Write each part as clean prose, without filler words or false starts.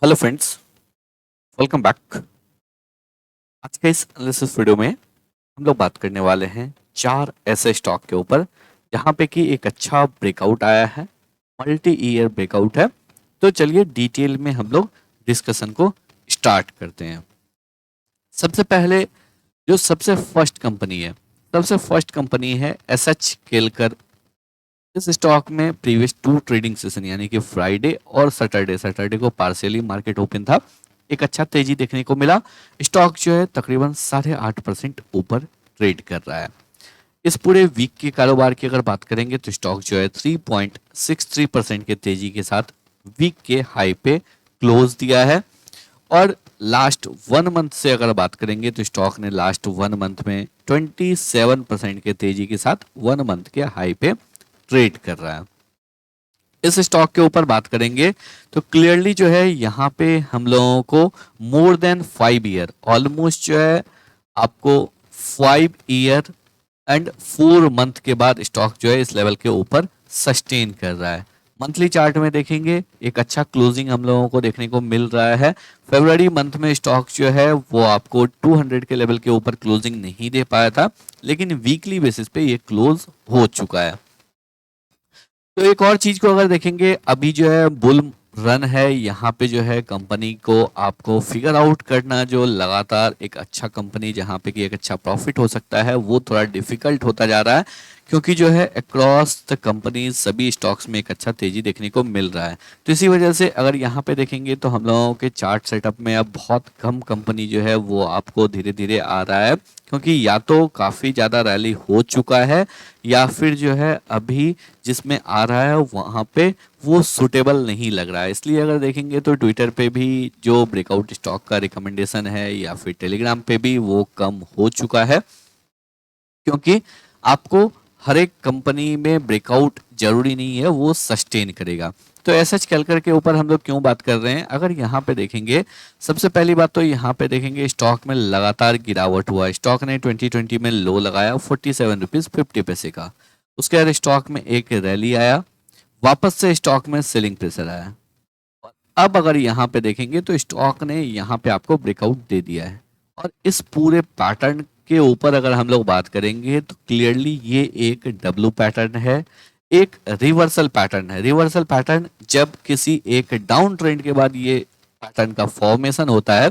Hello friends, welcome back. आज के इस एनालिसिस वीडियो में हम लोग बात करने वाले हैं चार ऐसे स्टॉक के ऊपर जहां पे कि एक अच्छा ब्रेकआउट आया है, मल्टी ईयर ब्रेकआउट है। तो चलिए डिटेल में हम लोग डिस्कशन को स्टार्ट करते हैं। सबसे पहले जो सबसे फर्स्ट कंपनी है एसएच केलकर। इस स्टॉक में प्रीवियस टू ट्रेडिंग सेशन यानी कि फ्राइडे और सैटरडे को पार्शियली मार्केट ओपन था, एक अच्छा तेजी देखने को मिला। स्टॉक जो है तकरीबन 8.5% ऊपर ट्रेड कर रहा है। इस पूरे वीक के कारोबार की अगर बात करेंगे तो स्टॉक जो है 3.63% के तेजी के साथ वीक के हाई पे क्लोज दिया है। और लास्ट 1 मंथ से अगर बात करेंगे तो स्टॉक ने लास्ट 1 मंथ में 27% के तेजी के साथ 1 मंथ के हाई पे ट्रेड कर रहा है। इस स्टॉक के ऊपर बात करेंगे तो क्लियरली जो है यहाँ पे हम लोगों को मोर देन 5 ईयर, ऑलमोस्ट जो है आपको 5 ईयर एंड 4 मंथ के बाद स्टॉक जो है इस लेवल के ऊपर सस्टेन कर रहा है। मंथली चार्ट में देखेंगे एक अच्छा क्लोजिंग हम लोगों को देखने को मिल रहा है। फरवरी मंथ में स्टॉक जो है वो आपको 200 के लेवल के ऊपर क्लोजिंग नहीं दे पाया था, लेकिन वीकली बेसिस पे ये क्लोज हो चुका है। तो एक और चीज को अगर देखेंगे, अभी जो है बुल रन है, यहाँ पे जो है कंपनी को आपको फिगर आउट करना जो लगातार एक अच्छा कंपनी जहाँ पे कि एक अच्छा प्रॉफिट हो सकता है वो थोड़ा डिफिकल्ट होता जा रहा है, क्योंकि जो है अक्रॉस द कंपनी सभी स्टॉक्स में एक अच्छा तेजी देखने को मिल रहा है। तो इसी वजह से अगर यहाँ पे देखेंगे तो हम लोगों के चार्ट सेटअप में अब बहुत कम कंपनी जो है वो आपको धीरे धीरे आ रहा है, क्योंकि या तो काफ़ी ज़्यादा रैली हो चुका है या फिर जो है अभी जिसमें आ रहा है वहाँ पे वो सुटेबल नहीं लग रहा है। इसलिए अगर देखेंगे तो ट्विटर पे भी जो ब्रेकआउट स्टॉक का रिकमेंडेशन है या फिर टेलीग्राम पे भी वो कम हो चुका है, क्योंकि आपको हर एक कंपनी में ब्रेकआउट जरूरी नहीं है वो सस्टेन करेगा। तो एसएच कैलकर के ऊपर हम लोग क्यों बात कर रहे हैं, अगर यहाँ पे देखेंगे सबसे पहली बात तो यहाँ पे देखेंगे स्टॉक में लगातार गिरावट हुआ। स्टॉक ने 2020 में लो लगाया 47 रुपीज 50 पैसे का। उसके बाद स्टॉक में एक रैली आया, वापस से स्टॉक में सेलिंग प्रेशर आया। अब अगर यहाँ पे देखेंगे तो स्टॉक ने यहाँ पे आपको ब्रेकआउट दे दिया है। और इस पूरे पैटर्न के ऊपर अगर हम लोग बात करेंगे तो क्लियरली ये एक डब्लू पैटर्न है, एक रिवर्सल पैटर्न है। रिवर्सल पैटर्न जब किसी एक डाउन ट्रेंड के बाद ये पैटर्न का फॉर्मेशन होता है,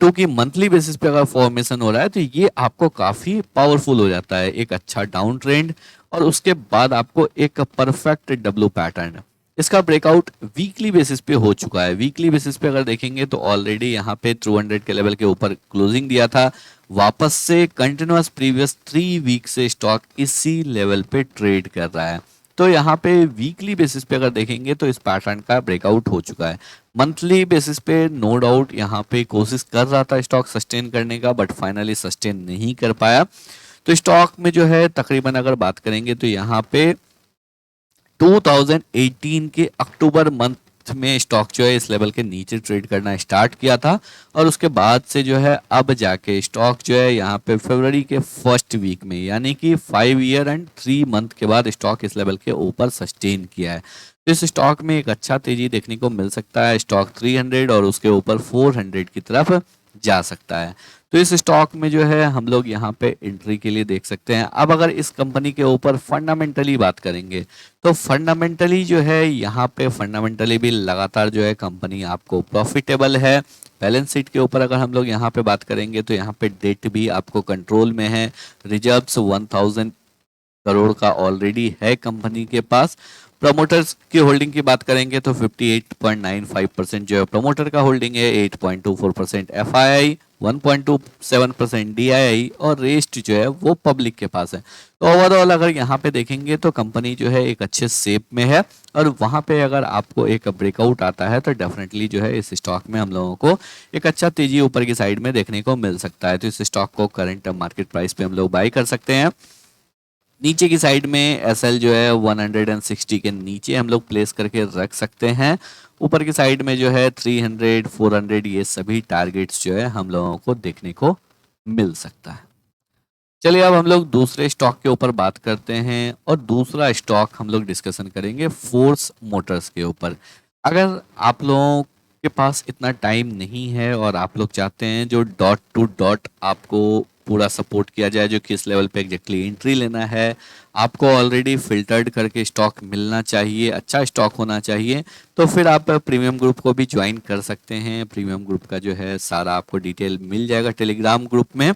टू की मंथली बेसिस पे अगर फॉर्मेशन हो रहा है तो ये आपको काफी पावरफुल हो जाता है, एक अच्छा डाउन ट्रेंड और उसके बाद आपको एक परफेक्ट डब्लू पैटर्न। इसका ब्रेकआउट वीकली बेसिस पे हो चुका है। वीकली बेसिस पे अगर देखेंगे तो ऑलरेडी यहाँ पे 200 के लेवल के ऊपर क्लोजिंग दिया था, वापस से कंटिन्यूअस प्रीवियस 3 वीक से स्टॉक इसी लेवल पे ट्रेड कर रहा है। तो यहाँ पे वीकली बेसिस पे अगर देखेंगे तो इस पैटर्न का ब्रेकआउट हो चुका है। मंथली बेसिस पे नो डाउट यहाँ पे कोशिश कर रहा था स्टॉक सस्टेन करने का, बट फाइनली सस्टेन नहीं कर पाया। तो स्टॉक में जो है तकरीबन अगर बात करेंगे तो यहाँ पे 2018 के अक्टूबर मंथ में स्टॉक जो है इस लेवल के नीचे ट्रेड करना स्टार्ट किया था, और उसके बाद से जो है अब जाके स्टॉक जो है यहाँ पे फरवरी के फर्स्ट वीक में यानी कि 5 ईयर एंड 3 मंथ के बाद स्टॉक इस लेवल के ऊपर सस्टेन किया है। तो इस स्टॉक में एक अच्छा तेजी देखने को मिल सकता है। स्टॉक 300 और उसके ऊपर 400 की तरफ जा सकता है। तो इस स्टॉक में जो है हम लोग यहाँ पे एंट्री के लिए देख सकते हैं। अब अगर इस कंपनी के ऊपर फंडामेंटली बात करेंगे तो फंडामेंटली जो है यहाँ पे फंडामेंटली भी लगातार जो है कंपनी आपको प्रॉफिटेबल है। बैलेंस शीट के ऊपर अगर हम लोग यहाँ पे बात करेंगे तो यहाँ पे डेट भी आपको कंट्रोल में है। रिजर्व्स 1000 करोड़ का ऑलरेडी है कंपनी के पास। प्रमोटर्स की होल्डिंग की बात करेंगे तो 58.95% जो है प्रमोटर का होल्डिंग है, 8.24% एफआईआई, 1.27% डीआईआई और रेस्ट जो है वो पब्लिक के पास है। तो ओवरऑल अगर यहाँ पे देखेंगे तो कंपनी जो है एक अच्छे शेप में है, और वहाँ पे अगर आपको एक ब्रेकआउट आता है तो डेफिनेटली जो है इस स्टॉक में हम लोगों को एक अच्छा तेजी ऊपर की साइड में देखने को मिल सकता है। तो इस स्टॉक को करंट मार्केट प्राइस पे हम लोग बाई कर सकते हैं। नीचे की साइड में एसएल जो है 160 के नीचे हम लोग प्लेस करके रख सकते हैं। ऊपर की साइड में जो है 300 400 ये सभी टारगेट्स जो है हम लोगों को देखने को मिल सकता है। चलिए अब हम लोग दूसरे स्टॉक के ऊपर बात करते हैं, और दूसरा स्टॉक हम लोग डिस्कशन करेंगे फोर्स मोटर्स के ऊपर। अगर आप लोगों के पास इतना टाइम नहीं है और आप लोग चाहते हैं जो डॉट टू डॉट आपको पूरा सपोर्ट किया जाए, जो किस लेवल पे एग्जैक्टली एंट्री लेना है, आपको ऑलरेडी फिल्टर्ड करके स्टॉक मिलना चाहिए, अच्छा स्टॉक होना चाहिए, तो फिर आप प्रीमियम ग्रुप को भी ज्वाइन कर सकते हैं। प्रीमियम ग्रुप का जो है सारा आपको डिटेल मिल जाएगा टेलीग्राम ग्रुप में।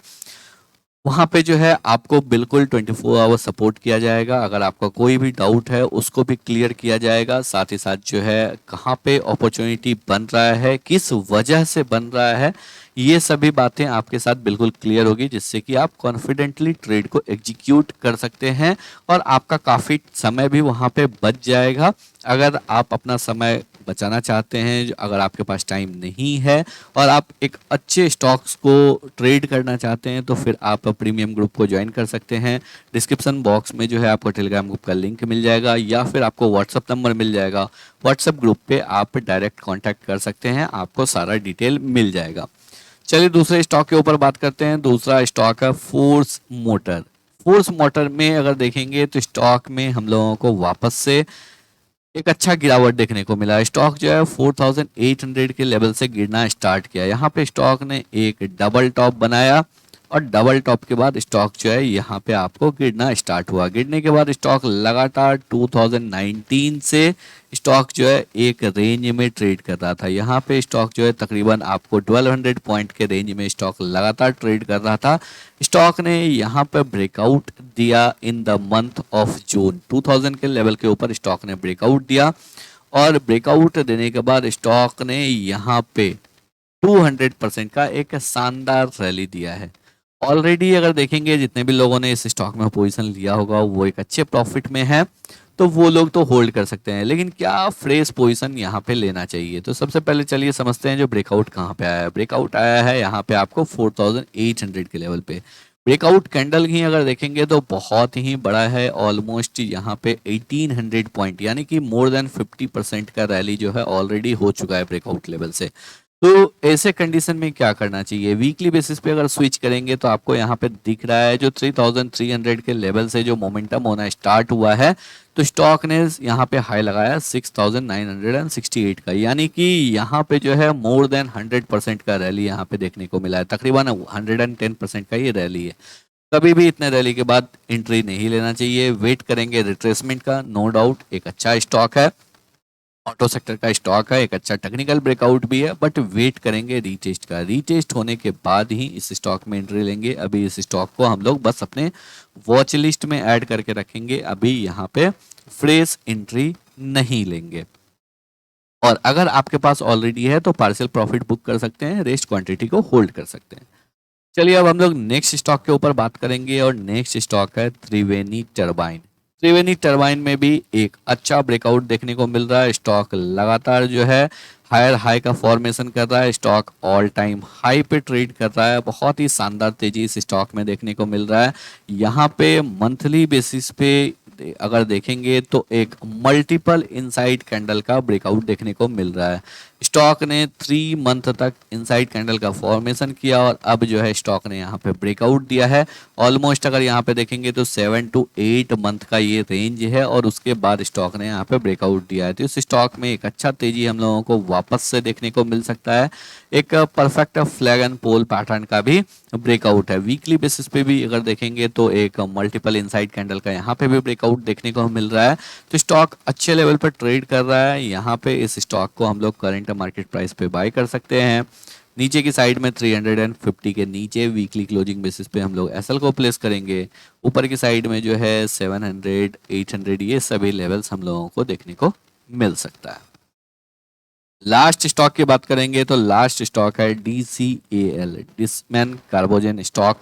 वहाँ पे जो है आपको बिल्कुल 24 आवर सपोर्ट किया जाएगा। अगर आपका कोई भी डाउट है उसको भी क्लियर किया जाएगा। साथ ही साथ जो है कहाँ पे अपॉर्चुनिटी बन रहा है, किस वजह से बन रहा है, ये सभी बातें आपके साथ बिल्कुल क्लियर होगी, जिससे कि आप कॉन्फिडेंटली ट्रेड को एग्जीक्यूट कर सकते हैं और आपका काफ़ी समय भी वहाँ पे बच जाएगा। अगर आप अपना समय बचाना चाहते हैं, अगर आपके पास टाइम नहीं है और आप एक अच्छे स्टॉक्स को ट्रेड करना चाहते हैं, तो फिर आप प्रीमियम ग्रुप को ज्वाइन कर सकते हैं। डिस्क्रिप्शन बॉक्स में जो है आपको टेलीग्राम ग्रुप का लिंक मिल जाएगा या फिर आपको व्हाट्सअप नंबर मिल जाएगा। व्हाट्सअप ग्रुप पे आप डायरेक्ट कांटेक्ट कर सकते हैं, आपको सारा डिटेल मिल जाएगा। चलिए दूसरे स्टॉक के ऊपर बात करते हैं। दूसरा स्टॉक है फोर्स मोटर। फोर्स मोटर में अगर देखेंगे तो स्टॉक में हम लोगों को वापस से एक अच्छा गिरावट देखने को मिला। स्टॉक जो है 4800 के लेवल से गिरना स्टार्ट किया। यहाँ पे स्टॉक ने एक डबल टॉप बनाया और डबल टॉप के बाद स्टॉक जो है यहाँ पे आपको गिरना स्टार्ट हुआ। गिरने के बाद स्टॉक लगातार 2019 से स्टॉक जो है एक रेंज में ट्रेड कर रहा था। यहाँ पे स्टॉक जो है तकरीबन आपको 1200 पॉइंट के रेंज में स्टॉक लगातार ट्रेड कर रहा था। स्टॉक ने यहाँ पे ब्रेकआउट दिया in the month of June. 2000 के लेवल के ऊपर स्टॉक ने ब्रेकआउट दिया और ब्रेकआउट देने के बाद स्टॉक ने यहाँ पे 200% का एक शानदार रैली दिया है। ऑलरेडी अगर देखेंगे जितने भी लोगों ने इस स्टॉक में पोजीशन लिया होगा वो एक अच्छे प्रॉफिट में है, तो वो लोग तो होल्ड कर सकते हैं। लेकिन क्या फ्रेश पोजीशन यहाँ पे लेना चाहिए, तो सबसे पहले चलिए समझते हैं जो ब्रेकआउट कहाँ पे आया है। ब्रेकआउट आया है यहाँ पे आपको 4800 के लेवल पे। ब्रेकआउट कैंडल ही अगर देखेंगे तो बहुत ही बड़ा है, ऑलमोस्ट यहाँ पे 1800 पॉइंट, यानी कि मोर देन 50% का रैली जो है ऑलरेडी हो चुका है ब्रेकआउट लेवल से। तो ऐसे कंडीशन में क्या करना चाहिए, वीकली बेसिस पे अगर स्विच करेंगे तो आपको यहाँ पे दिख रहा है जो 3300 के लेवल से जो मोमेंटम होना स्टार्ट हुआ है, तो स्टॉक ने यहाँ पे हाई लगाया 6968 का, यानी कि यहाँ पे जो है मोर देन 100% का रैली यहाँ पे देखने को मिला है। तकरीबन 110% का ये रैली है। कभी भी इतने रैली के बाद एंट्री नहीं लेना चाहिए, वेट करेंगे रिट्रेसमेंट का। नो डाउट एक अच्छा स्टॉक है, ऑटो सेक्टर का स्टॉक है, एक अच्छा टेक्निकल ब्रेकआउट भी है, बट वेट करेंगे रीटेस्ट का। रीटेस्ट होने के बाद ही इस स्टॉक में एंट्री लेंगे। अभी इस स्टॉक को हम लोग बस अपने वॉच लिस्ट में ऐड करके रखेंगे, अभी यहाँ पे फ्रेश एंट्री नहीं लेंगे। और अगर आपके पास ऑलरेडी है तो पार्शियल प्रॉफिट बुक कर सकते हैं, रेस्ट क्वांटिटी को होल्ड कर सकते हैं। चलिए अब हम लोग नेक्स्ट स्टॉक के ऊपर बात करेंगे और नेक्स्ट स्टॉक है त्रिवेणी टरबाइन। त्रिवेणी टरबाइन में भी एक अच्छा ब्रेकआउट देखने को मिल रहा है। स्टॉक लगातार जो है हायर हाई का फॉर्मेशन कर रहा है। स्टॉक ऑल टाइम हाई पे ट्रेड कर रहा है। बहुत ही शानदार तेजी इस स्टॉक में देखने को मिल रहा है। यहाँ पे मंथली बेसिस पे अगर देखेंगे तो एक मल्टीपल इनसाइड कैंडल का ब्रेकआउट देखने को मिल रहा है। स्टॉक ने 3 मंथ तक इनसाइड कैंडल का फॉर्मेशन किया और अब जो है स्टॉक ने यहाँ पे ब्रेकआउट दिया है। ऑलमोस्ट अगर यहाँ पे देखेंगे तो 7 to 8 मंथ का ये रेंज है और उसके बाद स्टॉक ने यहाँ पे ब्रेकआउट दिया है। तो इस स्टॉक में एक अच्छा तेजी हम लोगों को वापस से देखने को मिल सकता है। एक perfect flag and pole pattern का भी ब्रेकआउट है। वीकली बेसिस पे भी अगर देखेंगे तो एक मल्टीपल इनसाइड कैंडल का यहाँ पे भी ब्रेकआउट देखने को मिल रहा है। तो स्टॉक अच्छे लेवल पर ट्रेड कर रहा है। यहाँ पे इस स्टॉक को हम लोग करंट मार्केट प्राइस पे बाय कर सकते हैं। नीचे की साइड में 350 के नीचे वीकली क्लोजिंग बेसिस पे हम लोग एसएल को प्लेस करेंगे। ऊपर की साइड में जो है 700 800 ये सभी लेवल्स हम लोगों को देखने को मिल सकता है। लास्ट स्टॉक की बात करेंगे तो लास्ट स्टॉक है DCAL, डिसमैन कार्बोजन स्टॉक।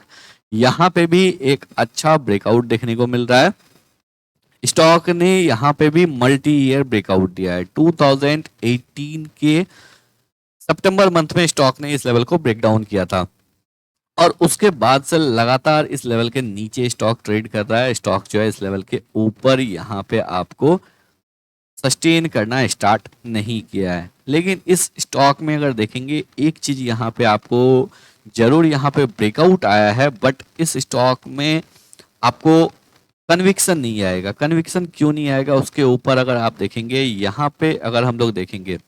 यहाँ पे भी एक अच्छा ब्रेकआउट देखने को मिल रहा है। स्टॉक ने यहाँ पे भी मल्टी ईयर ब्रेकआउट दिया है। 2018 के सितंबर मंथ में स्टॉक ने इस लेवल को ब्रेक डाउन किया था और उसके बाद से लगातार इस लेवल के नीचे स्टॉक ट्रेड कर रहा है। स्टॉक जो है इस लेवल के ऊपर यहाँ पे आपको सस्टेन करना स्टार्ट नहीं किया है। लेकिन इस स्टॉक में अगर देखेंगे एक चीज यहाँ पे आपको जरूर यहाँ पे ब्रेकआउट आया है, बट इस स्टॉक में आपको कन्विक्शन नहीं आएगा। कन्विक्शन क्यों नहीं आएगा उसके ऊपर अगर आप देखेंगे, यहाँ पे अगर हम लोग देखेंगे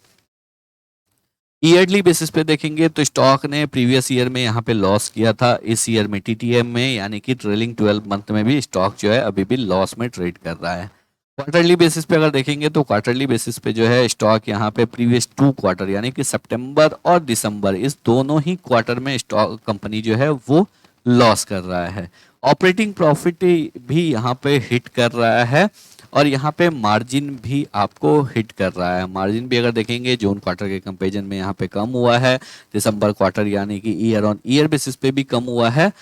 ईयरली बेसिस पे देखेंगे तो स्टॉक ने प्रीवियस ईयर में यहाँ पे लॉस किया था, इस ईयर में टीटीएम में यानी कि ट्रेलिंग 12 मंथ में भी स्टॉक जो है अभी भी लॉस में ट्रेड कर रहा है। क्वार्टरली बेसिस पे अगर देखेंगे तो क्वार्टरली बेसिस पे जो है स्टॉक यहाँ पे प्रीवियस 2 क्वार्टर यानी कि सितंबर और दिसंबर इस दोनों ही क्वार्टर में स्टॉक कंपनी जो है वो लॉस कर रहा है। ऑपरेटिंग प्रॉफिट भी यहाँ पे हिट कर रहा है और यहाँ पे मार्जिन भी आपको हिट कर रहा है। मार्जिन भी अगर देखेंगे जून क्वार्टर के कंपेरिजन में यहाँ पे कम हुआ है, दिसंबर क्वार्टर यानी कि ईयर ऑन ईयर बेसिस पे भी कम हुआ है।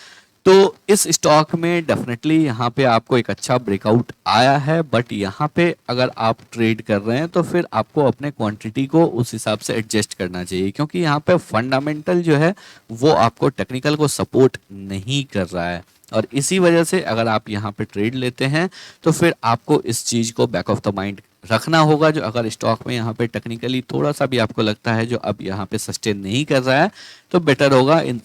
तो इस स्टॉक में डेफिनेटली यहाँ पे आपको एक अच्छा ब्रेकआउट आया है, बट यहाँ पे अगर आप ट्रेड कर रहे हैं तो फिर आपको अपने क्वांटिटी को उस हिसाब से एडजस्ट करना चाहिए, क्योंकि यहाँ पे फंडामेंटल जो है वो आपको टेक्निकल को सपोर्ट नहीं कर रहा है। और इसी वजह से अगर आप यहाँ पे ट्रेड लेते हैं तो फिर आपको इस चीज़ को बैक ऑफ द माइंड रखना होगा, जो अगर स्टॉक में यहाँ पे टेक्निकली थोड़ा सा भी आपको लगता है जो अब यहाँ पे सस्टेन नहीं कर रहा है तो बेटर होगा इन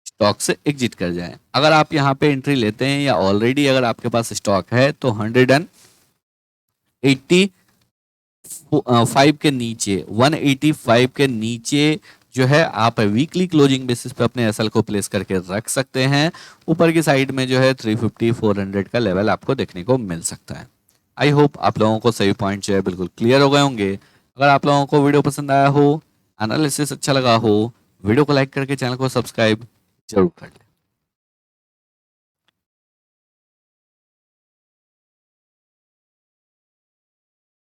स्टॉक से एग्जिट कर जाएं। अगर आप यहाँ पे एंट्री लेते हैं या ऑलरेडी अगर आपके पास स्टॉक है तो 185 के नीचे 185 के नीचे जो है आप वीकली क्लोजिंग बेसिस पे अपने एसएल को प्लेस करके रख सकते हैं। ऊपर की साइड में जो है 350 400 का लेवल आपको देखने को मिल सकता है। आई होप आप लोगों को सभी पॉइंट जो है बिल्कुल क्लियर हो गए होंगे। अगर आप लोगों को वीडियो पसंद आया हो, एनालिसिस अच्छा लगा हो, वीडियो को लाइक करके चैनल को सब्सक्राइब जरूर कर लें।